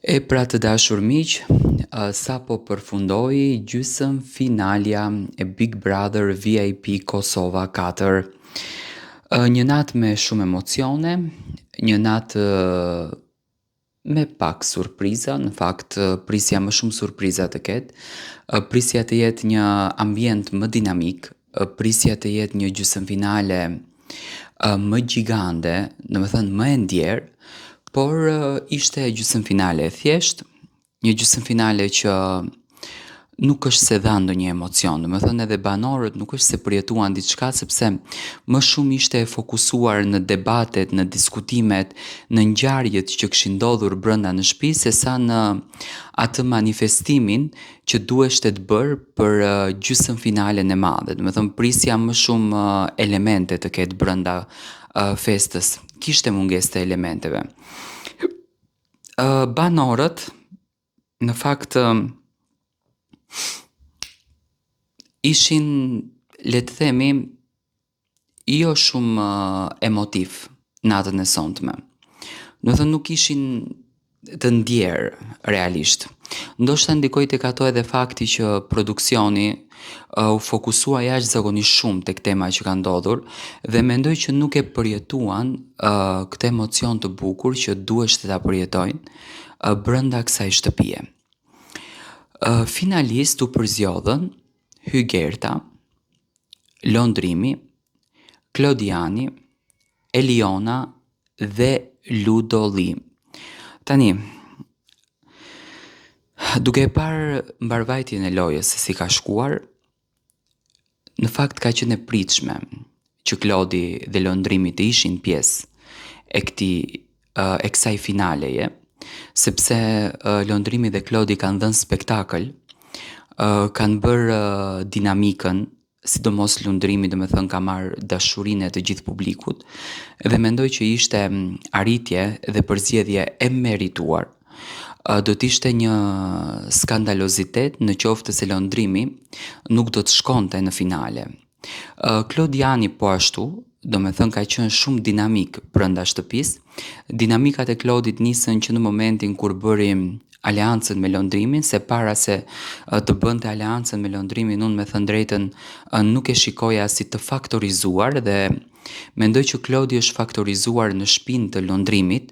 E pra të dashur miq, sa po përfundoi gjysmë finalja e Big Brother VIP Kosova 4. Një natë me shumë emocione, një natë me pak surpriza, në fakt prisja më shumë surpriza të ketë, prisja të jetë një ambient më dinamik, prisja të jetë një gjysmë finale më gjigande, domethënë më e ndjerë, por ishte gjysmë finale e thjeshtë, një gjysmë finale që nuk është se dha ndonjë emocion, domethënë edhe banorët nuk është se përjetuan diçka sepse më shumë ishte e fokusuar në debatet, në diskutimet, në ngjarjet që kishin ndodhur brenda në shtëpi sesa në atë manifestimin që duheshte të bërë për gjysmë finalen e madhe. Domethënë prisja më shumë elemente të ketë brenda festës. Kishte mungesë të elementeve. Banorët në fakt ishin, le të themi, jo shumë emotiv natën e sonte. Domethënë nuk ishin të ndjerë realisht. Ndoshta ndikoi tek ato edhe fakti që produksioni u fokusua jashtëzakonisht shumë tek tema që ka ndodhur dhe mendoj që nuk e përjetuan këtë emocion të bukur që duheshte ta përjetojnë brenda kësaj shtëpie. Finalisht u përzjodhën Hygerta, Londrimi, Klodiani, Eliona dhe Ludolli. Tani, duke e parë mbarvajtjen e lojës se si ka shkuar, në fakt ka qenë e pritshme që Klodi dhe Londrimi të ishin pjesë e kësaj finaleje, sepse Londrimi dhe Klodi kanë dhënë spektakël, kanë bërë dinamikën, sidomos Londrimi domethënë ka marrë dashurinë e të gjithë publikut dhe mendoj që ishte arritje dhe përzgjedhje e merituar. Do t'ishte një skandalozitet në qoftë se Londrimi nuk do të shkonte në finale. Klodiani po ashtu, domethënë ka qenë shumë dinamik brenda shtëpisë. Dinamikat e Klodit nisën që në momentin kur bëri aleancën me Londrimin, se para se të bënte aleancën me Londrimin, unë me thënë drejtën nuk e shikoja si të faktorizuar dhe mendoj që Klodi është faktorizuar në shtëpinë të Londrimit.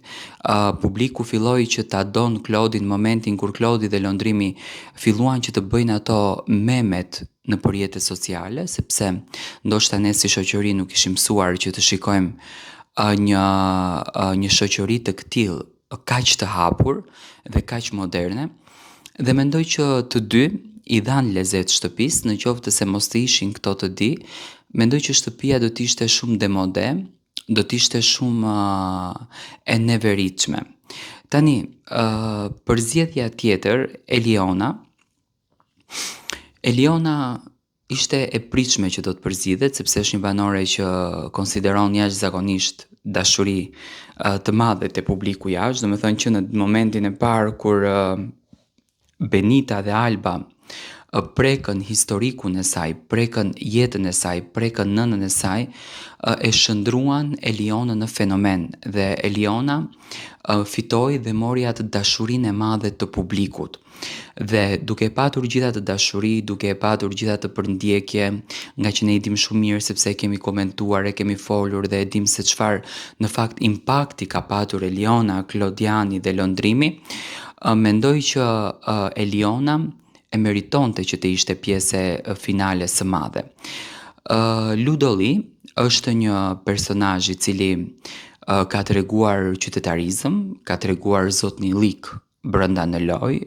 Publiku filloi që ta don Klodin në momentin kur Klodi dhe Londrimi filluan që të bëjnë ato memet në rrjetet sociale, sepse ndoshta ne si shoqëri nuk ishim mësuar që të shikojmë një shoqëri të këtillë kaq të hapur dhe kaq moderne, dhe mendoj që të dy i dhanë lezet shtëpisë, në qoftë se mos të ishin këto të di, mendoj që shtëpia do t'ishte shumë demode, do t'ishte shumë e neveritshme. Tani, përzgjedhja tjetër, Eliona ishte e pritshme që do të përzgjedhet sepse është një banore që konsideron jashtëzakonisht dashuri të madhe te publiku jashtë, domethënë që në momentin e parë kur Benita dhe Alba prekën historikun e saj, prekën jetën e saj, prekën nënën e saj, e shndruan Elionën në fenomen dhe Eliona fitoi dhe mori atë dashurinë e madhe të publikut. Dhe duke patur gjithë atë dashuri, duke patur gjithë atë përndjekje, nga që ne i dim shumë mirë sepse e kemi komentuar, e kemi folur dhe e dim se çfarë në fakt impakti ka patur Eliona, Klodiani dhe Londrimi, mendoj që Eliona e meritonte që të ishte pjesë e finales së madhe. Ludolli është një personazh i cili ka treguar qytetarizëm, ka treguar zotënilik brenda në lojë,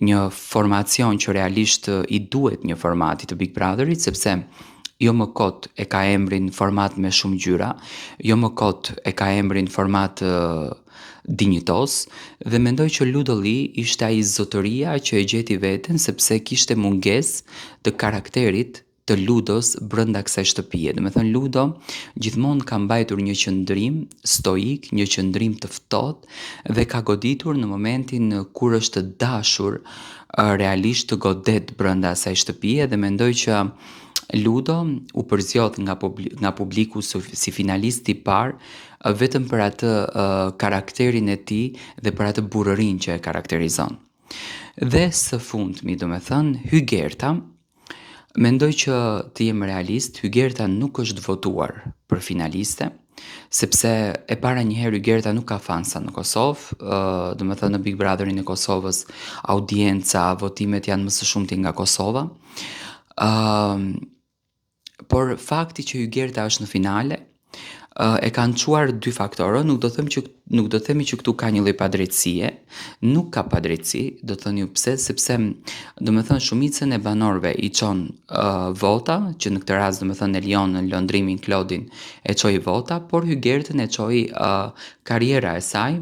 një formacion që realisht i duhet një formati të Big Brotherit, sepse jo më kot e ka emrin format me shumë ngjyra, jo më kot e ka emrin format dinjitos, dhe mendoj që Ludolli ishte ai zotëria që e gjeti veten sepse kishte mungesë të karakterit të Ludos brenda kësaj shtëpie. Domethënë Ludo gjithmonë ka mbajtur një qëndrim stoik, një qëndrim të ftohtë dhe ka goditur në momentin kur është dashur realisht të godet brenda asaj shtëpie, dhe mendoj që Ludo u përzjodh nga publiku si finalist i parë vetëm për atë karakterin e tij dhe për atë burrërinë që e karakterizon. Dhe së fundmi, domethënë, Hygerta, mendoj që të jem realist, Hygerta nuk është votuar për finaliste, sepse e para njëherë Hygerta nuk ka fansa në Kosovë, domethënë në Big Brotherin e Kosovës audienca, votimet janë më së shumti nga Kosova. Por fakti që Hygerta është në finale e kanë çuar dy faktorë, nuk do themi që këtu ka një lloj padrejtësie, nuk ka padrejtësi, do të thoni ju pse, sepse domethënë shumicën e banorëve i çon vota, që në këtë rast domethënë Elion në lëndrimin Klodin e çoi vota, por Hygertën e çoi karriera e saj,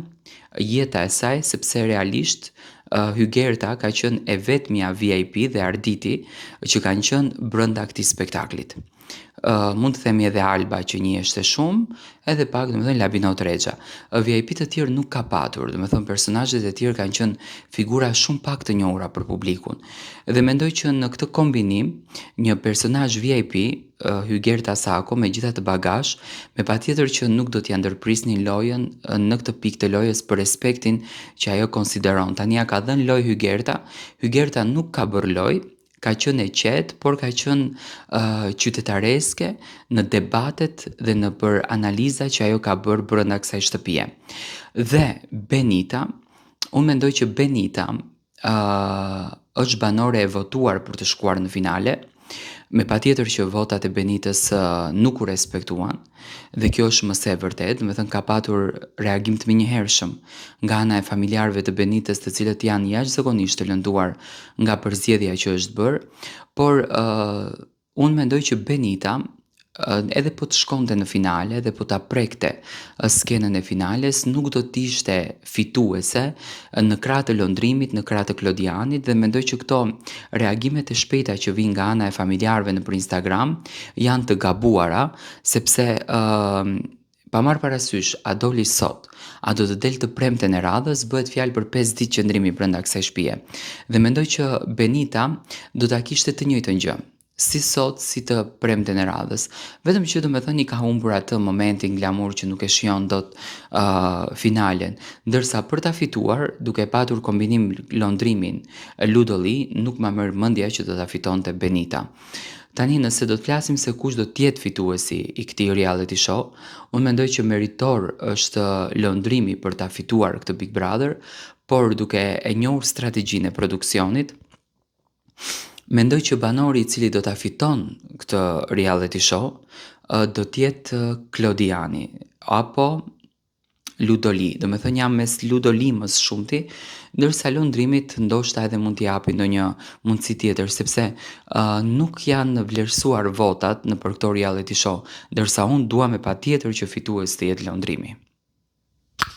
jeta e saj, sepse realisht Hygerta ka qenë e vetmja VIP dhe Arditi që kanë qenë brenda këtij spektaklit. Mund të themi edhe Alba që njiheshte shumë, edhe pak domethënë Labino Trexha. VIP të tjerë nuk ka patur, domethënë personazhet e tjerë kanë qenë figura shumë pak të njohura për publikun. Dhe mendoj që në këtë kombinim, një personazh VIP, Hygerta Sako, me gjitha të bagazh, me patjetër që nuk do t'ja ndërprisnin lojën në këtë pikë të lojës për respektin që ajo konsideron. Tani ja ka dhënë lojë Hygerta, Hygerta nuk ka bërë lojë, ka qenë e qetë, por ka qenë qytetareske në debatet dhe në për analiza që ajo ka bërë brenda kësaj shtëpie. Dhe Benita, unë mendoj që Benita është banore e votuar për të shkuar në finale, me patjetër që votat e Benitës nuk u respektuan, dhe kjo është mëse e vërtet, me thënë ka patur reagim të menjëhershëm nga ana e familjarëve të Benitës, të cilët janë jashtëzakonisht të lënduar nga përzgjedhja që është bërë, por unë mendoj që Benita edhe po të shkonte në finale dhe po ta prekte skenën e finales, nuk do t'ishte fituese në krah të lëndrimit, në krah të Klodianit, dhe mendoj që këto reagimet e shpejta që vijnë nga ana e familjarëve nëpër Instagram janë të gabuara, sepse pa marrë parasysh a doli sot, a do të del të premten e radhës, bëhet fjalë për 5 ditë qëndrimi brenda kësaj shtëpie. Dhe mendoj që Benita do ta kishte të njëjtën gjë, si sot, si të premten e radhës. Vetëm që domethënë i ka humbur atë momentin glamur që nuk e shijon dot finalen, ndërsa për ta fituar, duke patur kombinim lëndrimin Ludolli, nuk ma merr mendja që do ta fitonte Benita. Tani nëse do të flasim se kush do t'jetë fituesi i këtij reality show, unë mendoj që meritor është lëndrimi për ta fituar këtë Big Brother, por duke e njohur strategjinë e produksionit, mendoj që banori i cili do ta fiton këtë reality show do t'jetë Klodiani apo Ludolli. Domethënë jam mes Ludolli më së shumti, ndërsa lëndrimit ndoshta edhe mund t'i japi ndonjë mundësi tjetër, sepse nuk janë vlerësuar votat nëpër këto reality show, ndërsa unë dua me patjetër që fitues të jetë lëndrimi.